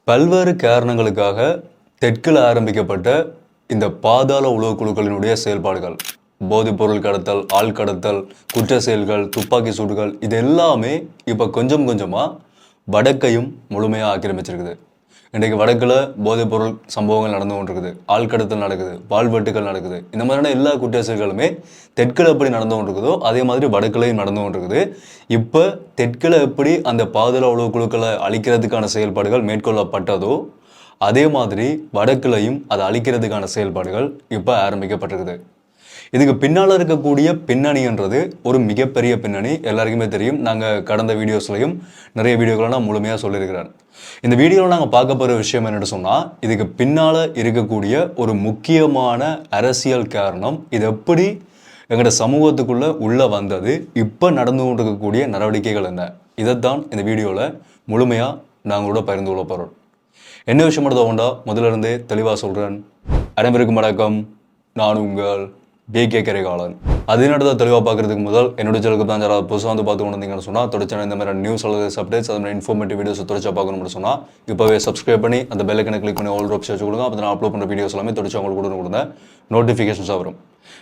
பல்வேறு காரணங்களுக்காக தெற்கில் ஆரம்பிக்கப்பட்ட இந்த பாதாள உளவு குழுக்களினுடைய செயல்பாடுகள், போதைப்பொருள் கடத்தல், ஆள் கடத்தல், குற்ற செயல்கள், துப்பாக்கி சூடுகள், இது எல்லாமே இப்போ கொஞ்சம் கொஞ்சமாக வடக்கையும் முழுமையாக ஆக்கிரமிச்சிருக்குது. இன்றைக்கு வடக்கில் போதைப்பொருள் சம்பவங்கள் நடந்து கொண்டிருக்குது, ஆள் கடத்தல் நடக்குது, பால்வெட்டுகள் நடக்குது. இந்த மாதிரியான எல்லா குற்ற செயல்களுமே தெற்கில் எப்படி நடந்து கொண்டிருக்குதோ அதே மாதிரி வடக்கிலையும் நடந்து கொண்டிருக்குது. இப்போ தெற்கில் எப்படி அந்த பாதாள உளவு குழுக்களை அழிக்கிறதுக்கான செயல்பாடுகள் மேற்கொள்ளப்பட்டதோ அதே மாதிரி வடக்கிலையும் அதை அழிக்கிறதுக்கான செயல்பாடுகள் இப்போ ஆரம்பிக்கப்பட்டிருக்குது. இதுக்கு பின்னால் இருக்கக்கூடிய பின்னணின்றது ஒரு மிகப்பெரிய பின்னணி. எல்லாருக்குமே தெரியும். நாங்கள் கடந்த வீடியோஸ்லையும் நிறைய வீடியோக்களை நான் முழுமையாக சொல்லியிருக்கிறேன். இந்த வீடியோவில் நாங்கள் பார்க்க போகிற விஷயம் என்னென்னு சொன்னால், இதுக்கு பின்னால் இருக்கக்கூடிய ஒரு முக்கியமான அரசியல் காரணம், இது எப்படி எங்களோட சமூகத்துக்குள்ளே உள்ளே வந்தது, இப்போ நடந்து கொண்டிருக்கக்கூடிய நடவடிக்கைகள் என்ன, இதைத்தான் இந்த வீடியோவில் முழுமையாக நாங்களோட பகிர்ந்து கொள்ள போகிறோம். என்ன விஷயம் எடுத்த உண்டா முதல்ல இருந்தே தெளிவாக சொல்கிறேன். அனைவருக்கும் வணக்கம். நான் உங்கள் BK கரிகாலன். அதே நேரத்தில் தெளிவாக பார்க்குறதுக்கு முதல் என்னோட சேனலுக்கு தான் யாராவது புதுசாக வந்து பார்த்து கொண்டு வந்தீங்கன்னு சொன்னால் தொடர்ச்சி இந்த மாதிரி நியூஸ் அல்லது அப்டேட்ஸ் அது மாதிரி இன்ஃபார்மேட்டிவ் வீடியோஸ் தொடர்ச்சியாக பார்க்கணும்னு சொன்னால் இப்போவே சப்ஸ்கிரைப் பண்ணி அந்த பெல் ஐக்கனை கிளிக் பண்ணி ஆல் ஆப்ஷன் வச்சு கொடுங்க. அப்போ நான் அப்லோட் பண்ணுற வீடியோஸ் எல்லாமே தொடர்ச்சி உங்களுக்கு கொடுங்க நோட்டிஃபிகேஷன்ஸாக வரும்.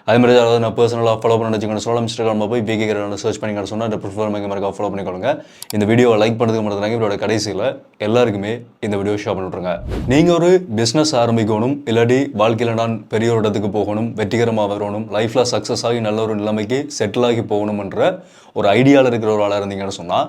அதே மாதிரி யாராவது நான் பர்சனலாக ஃபாலோ பண்ண வச்சுக்கணும் சொல்லலாம். இன்ஸ்டாகிராமில் போய் BK கரிகாலன் சர்ச் பண்ணிங்கன்னு சொன்னால் அந்த ப்ரிஃபர் மாதிரி ஃபாலோ பண்ணிக்கொள்ளுங்க. இந்த வீடியோவை லைக் பண்ணுறதுக்கு மட்டும் இதோட கடைசியில் எல்லாருக்குமே இந்த வீடியோ ஷேர் பண்ணிவிட்ருங்க. நீங்கள் ஒரு பிஸ்னஸ் ஆரம்பிக்கணும், இல்லாட்டி வாழ்க்கையில் நான் பெரிய ஒரு இடத்துக்கு போகணும், வெற்றிகரமாக வரணும், லைஃப்பில் சக்ஸஸ் ஆகி நல்ல ஒரு நிலைமைக்கு செட்டில் ஆகி போகணுமென்ற ஒரு ஐடியாவில் இருக்கிற ஒரு ஆளாக இருந்தீங்கன்னு சொன்னால்,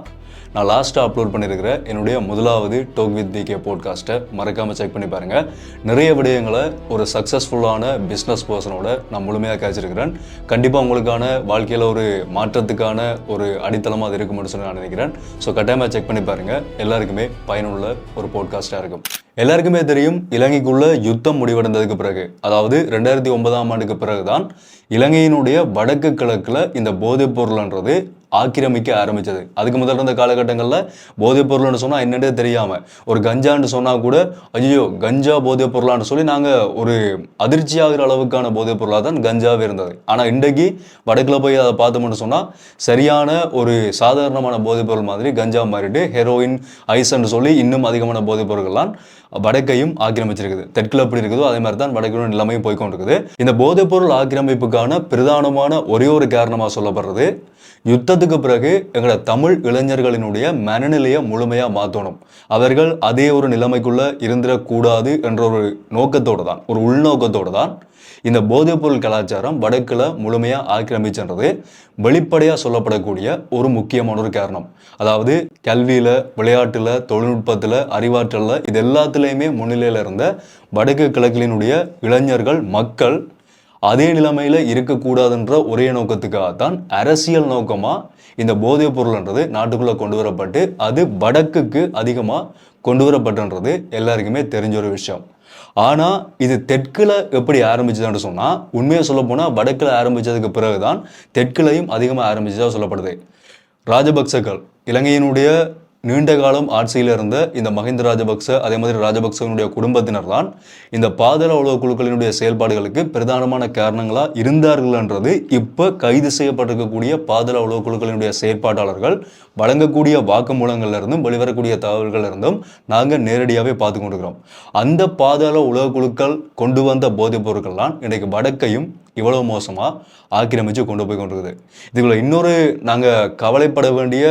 நான் லாஸ்ட்டாக அப்லோட் பண்ணியிருக்கிற என்னுடைய முதலாவது டாக் வித் BK போட்காஸ்ட்டை மறக்காமல் செக் பண்ணி பாருங்கள். நிறைய விடயங்களை ஒரு சக்ஸஸ்ஃபுல்லான பிஸ்னஸ் பர்சனோட நான் முழுமையாக காய்ச்சிருக்கிறேன். கண்டிப்பாக உங்களுக்கான வாழ்க்கையில் ஒரு மாற்றத்துக்கான ஒரு அடித்தளமாக அது இருக்கும்னு சொல்லி நான் நினைக்கிறேன். ஸோ கட்டாயமாக செக் பண்ணி பாருங்கள். எல்லாருக்குமே பயனுள்ள ஒரு போட்காஸ்ட்டாக இருக்கும். எல்லாருக்குமே தெரியும், இலங்கைக்குள்ள யுத்தம் முடிவடைந்ததுக்கு பிறகு, அதாவது 2009ஆம் ஆண்டுக்கு பிறகுதான் இலங்கையினுடைய வடக்கு கிழக்கில் இந்த போதைப் பொருள்ன்றது ஆக்கிரமிக்க ஆரம்பித்தது. அதுக்கு முதல்ல இருந்த காலகட்டங்களில் போதைப் பொருள்னு சொன்னால் என்னென்னே தெரியாமல் ஒரு கஞ்சான்னு சொன்னால் கூட ஐயோ கஞ்சா போதைப் பொருளான்னு சொல்லி நாங்கள் ஒரு அதிர்ச்சியாகிற அளவுக்கான போதைப் பொருளாக தான் கஞ்சாவே இருந்தது. ஆனால் இன்றைக்கு வடக்கில் போய் அதை பார்த்தோம்னு சொன்னால் சரியான ஒரு சாதாரணமான போதைப் பொருள் மாதிரி கஞ்சா மாறிட்டு ஹெரோயின், ஐஸ்ன்னு சொல்லி இன்னும் அதிகமான போதைப் பொருட்கள்லாம் வடக்கையும் ஆக்கிரமிச்சிருக்குது. தெற்கில் எப்படி இருக்குதோ அதே மாதிரி தான் வடக்கிலும் நிலைமையும் போய்கொண்டிருக்குது. இந்த போதைப் பொருள் ஆக்கிரமிப்புக்கான பிரதானமான ஒரே ஒரு காரணமாக சொல்லப்படுறது, யுத்தத்துக்கு பிறகு எங்களோட தமிழ் இளைஞர்களினுடைய மனநிலையை முழுமையாக மாற்றணும், அவர்கள் அதே ஒரு நிலைமைக்குள்ளே இருந்துடக்கூடாது என்ற ஒரு நோக்கத்தோடு தான், ஒரு உள்நோக்கத்தோடு தான் இந்த போதைப்பொருள் கலாச்சாரம் வடக்கில் முழுமையாக ஆக்கிரமிச்சுன்றது வெளிப்படையாக சொல்லப்படக்கூடிய ஒரு முக்கியமான ஒரு காரணம். அதாவது கல்வியில், விளையாட்டில், தொழில்நுட்பத்தில், அறிவாற்றலில், இது எல்லாத்துலேயுமே முன்னிலையில் இருந்த வடக்கு கிழக்கினுடைய இளைஞர்கள், மக்கள் அதே நிலைமையில் இருக்கக்கூடாதுன்ற ஒரே நோக்கத்துக்காகத்தான் அரசியல் நோக்கமாக இந்த போதைப் பொருள்ன்றது நாட்டுக்குள்ளே கொண்டு வரப்பட்டு அது வடக்குக்கு அதிகமாக கொண்டு வரப்பட்டுன்றது எல்லாருக்குமே தெரிஞ்ச ஒரு விஷயம். ஆனால் இது தெற்கில் எப்படி ஆரம்பிச்சதுன்னு சொன்னால், உண்மையாக சொல்ல போனால் வடக்கில் ஆரம்பித்ததுக்கு பிறகுதான் தெற்கிலையும் அதிகமாக ஆரம்பிச்சதாக சொல்லப்படுது. ராஜபக்சர்கள், இலங்கையினுடைய நீண்ட காலம் ஆட்சியில் இருந்த இந்த மஹிந்த ராஜபக்ச, அதே மாதிரி ராஜபக்சனுடைய குடும்பத்தினர் தான் இந்த பாதாள உளவு குழுக்களினுடைய செயல்பாடுகளுக்கு பிரதானமான காரணங்களாக இருந்தார்கள்ன்றது இப்போ கைது செய்யப்பட்டிருக்கக்கூடிய பாதாள உளவு குழுக்களினுடைய செயற்பாட்டாளர்கள் வழங்கக்கூடிய வாக்குமூலங்கள்ல இருந்தும் வெளிவரக்கூடிய தகவல்கள் இருந்தும் நாங்கள் நேரடியாகவே பார்த்து கொண்டிருக்கிறோம். அந்த பாதாள உளவு குழுக்கள் கொண்டு வந்த போதைப் பொருட்கள்லாம் இன்றைக்கு வடக்கையும் இவ்வளவு மோசமாக ஆக்கிரமித்து கொண்டு போய் கொண்டிருக்குது. இதுக்குள்ள இன்னொரு நாங்கள் கவலைப்பட வேண்டிய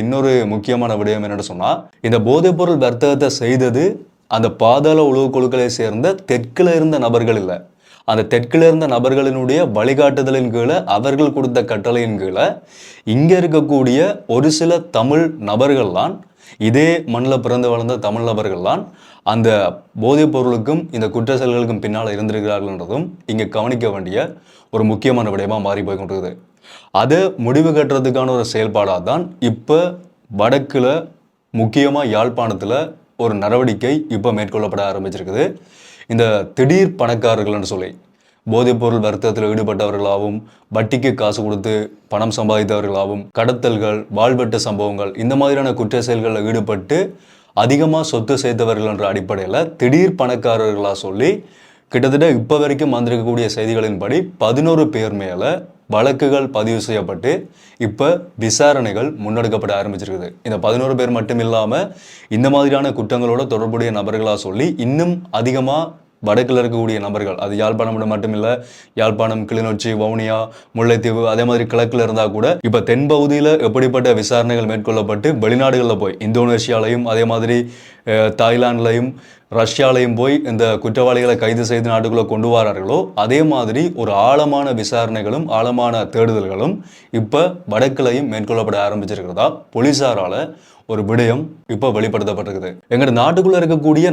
இன்னொரு முக்கியமான விடயம் என்னென்னு சொன்னால், இந்த போதைப்பொருள் வர்த்தகத்தை செய்தது அந்த பாதாள உளவு குழுக்களை சேர்ந்த தெற்கில் இருந்த நபர்கள் இல்லை. அந்த தெற்கில் இருந்த நபர்களினுடைய வழிகாட்டுதலின் கீழே, அவர்கள் கொடுத்த கட்டளையின் கீழே இங்கே இருக்கக்கூடிய ஒரு சில தமிழ் நபர்கள்லாம், இதே மண்ணில் பிறந்து வளர்ந்த தமிழ் நபர்கள்லாம் அந்த போதைப் பொருளுக்கும் இந்த குற்ற செயல்களுக்கும் பின்னால் இருந்திருக்கிறார்கள்ன்றதும் இங்கே கவனிக்க வேண்டிய ஒரு முக்கியமான விடயமாக மாறி போய் கொண்டிருக்குது. அதை முடிவு கட்டுறதுக்கான ஒரு செயல்பாடாக தான் இப்போ வடக்கில், முக்கியமாக யாழ்ப்பாணத்தில் ஒரு நடவடிக்கை இப்போ மேற்கொள்ளப்பட ஆரம்பிச்சிருக்குது. இந்த திடீர் பணக்காரர்கள்னு சொல்லி போதைப்பொருள் வர்த்தகத்தில் ஈடுபட்டவர்களாகவும், வட்டிக்கு காசு கொடுத்து பணம் சம்பாதித்தவர்களாகவும், கடத்தல்கள், வாழ்வெட்டு சம்பவங்கள், இந்த மாதிரியான குற்ற செயல்களில் ஈடுபட்டு அதிகமாக சொத்து சேர்த்தவர்கள் என்ற அடிப்படையில் திடீர் பணக்காரர்களாக சொல்லி கிட்டத்தட்ட இப்போ வரைக்கும் வந்திருக்கக்கூடிய செய்திகளின்படி 11 பேர் மேலே வழக்குகள் பதிவு செய்யப்பட்டு இப்போ விசாரணைகள் முன்னெடுக்கப்பட ஆரம்பிச்சிருக்குது. இந்த 11 பேர் மட்டும் இல்லாமல் இந்த மாதிரியான குற்றங்களோட தொடர்புடைய நபர்களாக சொல்லி இன்னும் அதிகமாக வடக்கில் இருக்கக்கூடிய நபர்கள், அது யாழ்ப்பாணம் மட்டும் இல்லை, யாழ்ப்பாணம், கிளிநொச்சி, வவுனியா, முல்லைத்தீவு, அதே மாதிரி கிழக்கில் இருந்தால் கூட இப்போ தென்பகுதியில் எப்படிப்பட்ட விசாரணைகள் மேற்கொள்ளப்பட்டு வெளிநாடுகளில் போய் இந்தோனேஷியாலையும் அதே மாதிரி தாய்லாந்துலையும் ரஷ்யாலையும் போய் இந்த குற்றவாளிகளை கைது செய்து நாட்டுக்குள்ளே கொண்டு வரார்களோ அதே மாதிரி ஒரு ஆழமான விசாரணைகளும் ஆழமான தேடுதல்களும் இப்போ வடக்கிலையும் மேற்கொள்ளப்பட ஆரம்பிச்சிருக்கிறதா போலீஸாரால் ஒரு விடயம் இப்போ வெளிப்படுத்தப்பட்டிருக்குது. எங்கட நாட்டுக்குள்ள இருக்கக்கூடிய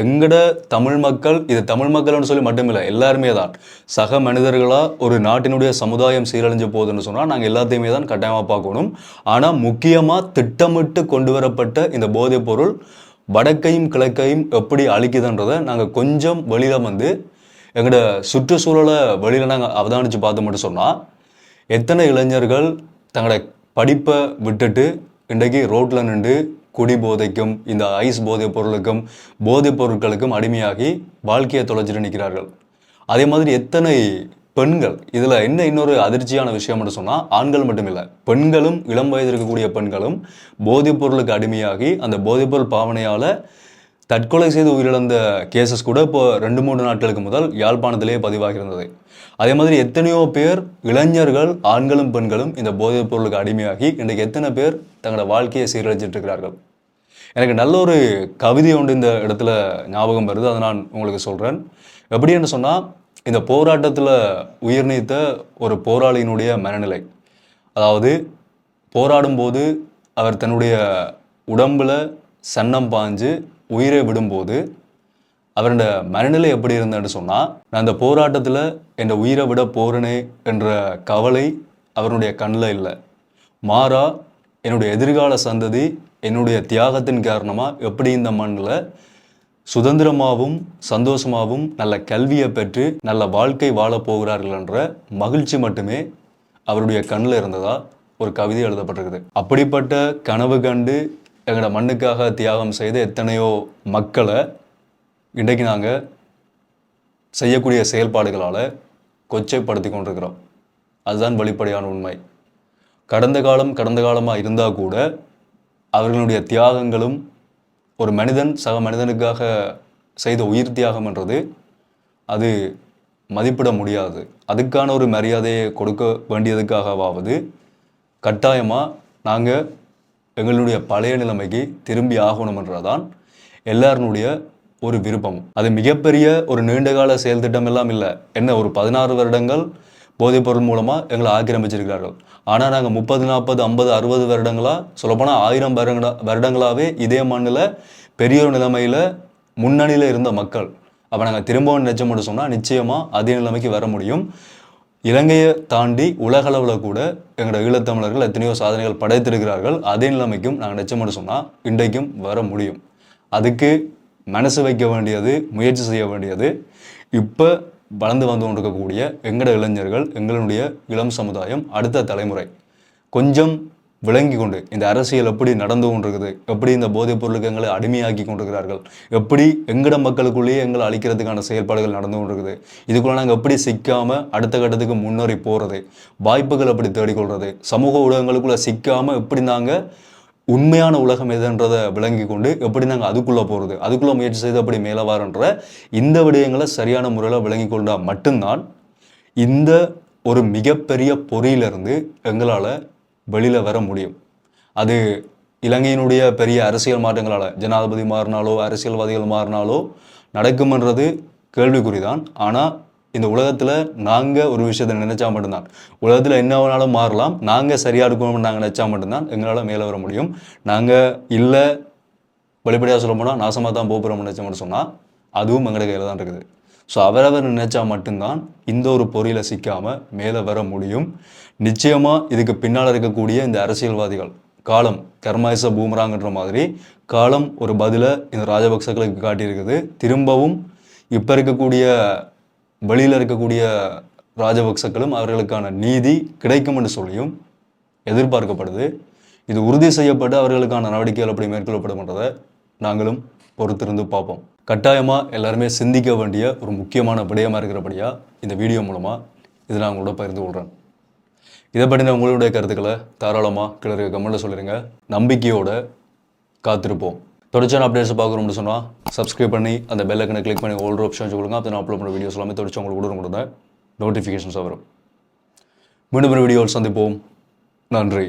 எங்கட தமிழ் மக்கள், இது தமிழ் மக்கள்னு சொல்லி மட்டுமில்லை, எல்லாருமே தான் சக மனிதர்களா ஒரு நாட்டினுடைய சமுதாயம் சீரழிஞ்சு போகுதுன்னு சொன்னால் நாங்கள் எல்லாத்தையுமே தான் கட்டாயமாக பார்க்கணும். ஆனால் முக்கியமாக திட்டமிட்டு கொண்டு வரப்பட்ட இந்த போதைப் பொருள் வடக்கையும் கிழக்கையும் எப்படி அழிக்குதுன்றதை நாங்கள் கொஞ்சம் வெளியில் வந்து எங்களோட சுற்றுச்சூழலை வெளியில் நாங்கள் அவதானித்து பார்த்து மட்டும் சொன்னால் எத்தனை இளைஞர்கள் தங்களோட படிப்பை விட்டுட்டு இன்றைக்கு ரோட்டில் நின்று குடி போதைக்கும் இந்த ஐஸ் போதைப் பொருளுக்கும் போதைப் பொருட்களுக்கும் அடிமையாகி வாழ்க்கையை தொலைச்சிட்டு நிற்கிறார்கள். அதே மாதிரி எத்தனை பெண்கள், இதில் என்ன இன்னொரு அதிர்ச்சியான விஷயம்னு சொன்னால் ஆண்கள் மட்டும் இல்லை, பெண்களும் இளம் வயது இருக்கக்கூடிய பெண்களும் போதைப் பொருளுக்கு அடிமையாகி அந்த போதைப்பொருள் பாவனையால் தற்கொலை செய்து உயிரிழந்த கேசஸ் கூட இப்போ 2-3 நாட்களுக்கு முதல் யாழ்ப்பாணத்திலேயே பதிவாகியிருந்தது. அதே மாதிரி எத்தனையோ பேர் இளைஞர்கள், ஆண்களும் பெண்களும் இந்த போதைப் பொருளுக்கு அடிமையாகி இன்றைக்கு எத்தனை பேர் தங்களோட வாழ்க்கையை சீரழிச்சிட்டு இருக்கிறார்கள். எனக்கு நல்ல ஒரு கவிதை ஒன்று இந்த இடத்துல ஞாபகம் வருது, அதை நான் உங்களுக்கு சொல்கிறேன். எப்படின்னு சொன்னால், இந்த போராட்டத்தில் உயிர் நீத்த ஒரு போராளியினுடைய மனநிலை, அதாவது போராடும்போது அவர் தன்னுடைய உடம்பில் சன்னம் பாஞ்சு உயிரை விடும்போது அவரோட மனநிலை எப்படி இருந்தேன்னு சொன்னால், நான் அந்த போராட்டத்தில் என் உயிரை விட போறனே என்ற கவலை அவருடைய கண்ணில் இல்லை. மாறா என்னுடைய எதிர்கால சந்ததி என்னுடைய தியாகத்தின் காரணமாக எப்படி இந்த மண்ணில் சுதந்திரமாகவும் சந்தோஷமாகவும் நல்ல கல்வியை பெற்று நல்ல வாழ்க்கை வாழப் போகிறார்கள் என்ற மகிழ்ச்சி மட்டுமே அவருடைய கண்ணில் இருந்ததா ஒரு கவிதை எழுதப்பட்டிருக்குது. அப்படிப்பட்ட கனவு கண்டு எங்களோட மண்ணுக்காக தியாகம் செய்த எத்தனையோ மக்களை இன்றைக்கு நாங்கள் செய்யக்கூடிய செயல்பாடுகளால் கொச்சைப்படுத்தி கொண்டிருக்கிறோம். அதுதான் வெளிப்படையான உண்மை. கடந்த காலமாக இருந்தால் கூட அவர்களுடைய தியாகங்களும், ஒரு மனிதன் சக மனிதனுக்காக செய்த உயிர் தியாகம் என்றது அது மதிப்பிட முடியாது. அதுக்கான ஒரு மரியாதையை கொடுக்க வேண்டியதுக்காகவாவது கட்டாயமாக நாங்கள் எங்களுடைய பழைய நிலைமைக்கு திரும்பி ஆகணும்ன்றதான் எல்லாருடைய ஒரு விருப்பம். அது மிகப்பெரிய ஒரு நீண்டகால செயல் திட்டம் எல்லாம் இல்லை. என்ன, ஒரு 16 வருடங்கள் போதைப்பொருள் மூலமாக எங்களை ஆக்கிரமிச்சிருக்கிறார்கள். ஆனால் நாங்கள் 30, 40, 50, 60 வருடங்களாக, சொல்லப்போனால் 1000 வருடங்களாகவே இதே மண்ணில் பெரிய ஒரு நிலைமையில் முன்னணியில் இருந்த மக்கள். அப்போ நாங்கள் திரும்பவும் நினைச்ச மட்டும் சொன்னால் நிச்சயமாக அதே நிலைமைக்கு வர முடியும். இலங்கையை தாண்டி உலகளவில் கூட எங்களோட ஈழத்தமிழர்கள் எத்தனையோ சாதனைகள் படைத்திருக்கிறார்கள். அதே நிலைமைக்கும் நாங்கள் நினைச்ச மட்டும் சொன்னால் இன்றைக்கும் வர முடியும். அதுக்கு மனசு வைக்க வேண்டியது, முயற்சி செய்ய வேண்டியது இப்போ வளர்ந்து வந்து கொண்டிருக்கக்கூடிய எங்களோட இளைஞர்கள், எங்களுடைய இளம் சமுதாயம், அடுத்த தலைமுறை கொஞ்சம் விளங்கி கொண்டு இந்த அரசியல் எப்படி நடந்து கொண்டிருக்குது, எப்படி இந்த போதைப் பொருளுக்கு எங்களை அடிமையாக்கி கொண்டிருக்கிறார்கள், எப்படி எங்கட மக்களுக்குள்ளேயே எங்களை அழிக்கிறதுக்கான செயல்பாடுகள் நடந்து கொண்டிருக்குது, இதுக்குள்ள நாங்கள் எப்படி சிக்காமல் அடுத்த கட்டத்துக்கு முன்னேறி போகிறது, வாய்ப்புகள் எப்படி தேடிக்கொள்வது, சமூக ஊடகங்களுக்குள்ளே சிக்காமல் எப்படி நாங்கள் உண்மையான உலகம் எதுன்றதை விளங்கி கொண்டு எப்படி நாங்கள் அதுக்குள்ளே போகிறது, அதுக்குள்ளே முயற்சி செய்து அப்படி மேலே வரன்ற இந்த விடயங்களை சரியான முறையில் விளங்கி கொண்டால் மட்டும்தான் இந்த ஒரு மிகப்பெரிய பொறியிலிருந்து எங்களால் வெளியில் வர முடியும். அது இலங்கையினுடைய பெரிய அரசியல் மாற்றங்களால், ஜனாதிபதி மாறினாலோ அரசியல்வாதிகள் மாறினாலோ நடக்கும்ன்றது கேள்விக்குறிதான். ஆனால் இந்த உலகத்தில் நாங்கள் ஒரு விஷயத்தை நினைச்சா மட்டும்தான், உலகத்தில் என்ன வேணாலும் மாறலாம், நாங்கள் சரியாக இருக்கணும்னு நாங்கள் நினச்சா மட்டும்தான் எங்களால் மேலே வர முடியும். நாங்கள் இல்லை, வெளிப்படையாக சொல்ல போனால் நாசமாக தான் போகிறோம்னு நினச்ச மட்டும் சொன்னால் அதுவும் எங்களோட கையில் தான் இருக்குது. ஸோ அவரவர் நினைச்சா மட்டும்தான் இந்த ஒரு பொறியில் சிக்காமல் மேலே வர முடியும். நிச்சயமாக இதுக்கு பின்னால் இருக்கக்கூடிய இந்த அரசியல்வாதிகள் காலம் கர்மாயிச பூமராங்கன்ற மாதிரி காலம் ஒரு பதிலை இந்த ராஜபக்சர்களுக்கு காட்டியிருக்குது. திரும்பவும் இப்போ இருக்கக்கூடிய வெளியில் இருக்கக்கூடிய ராஜபக்சக்களும் அவர்களுக்கான நீதி கிடைக்கும் என்று சொல்லியும் எதிர்பார்க்கப்படுது. இது உறுதி செய்யப்பட்டு அவர்களுக்கான நடவடிக்கைகள் அப்படி மேற்கொள்ளப்படும்ன்றதை நாங்களும் பொறுத்திருந்து பார்ப்போம். கட்டாயமாக எல்லாருமே சிந்திக்க வேண்டிய ஒரு முக்கியமான விடயமாக இருக்கிறபடியாக இந்த வீடியோ மூலமாக இதை நான் உங்களோட பகிர்ந்து கொள்கிறேன். இதை பற்றின உங்களுடைய கருத்துக்களை தாராளமாக கீழே கமெண்ட்டில் சொல்லிடுங்க. நம்பிக்கையோட காத்திருப்போம். தொடர்ச்சியான அப்டேட்ஸ் பார்க்கணும்னு சொன்னால் சப்ஸ்கிரைப் பண்ணி அந்த பெல் ஐக்கனை கிளிக் பண்ணி ஆல் ஆப்ஷன்ஸ் கொடுங்க. அப்போ நான் அப்லோட் பண்ணுற வீடியோஸ் எல்லாமே தொடர்ச்சி உங்களுக்கு கொடுங்க நோட்டிஃபிகேஷன்ஸாக வரும். மீண்டும் ஒரு வீடியோவில் சந்திப்போம். நன்றி.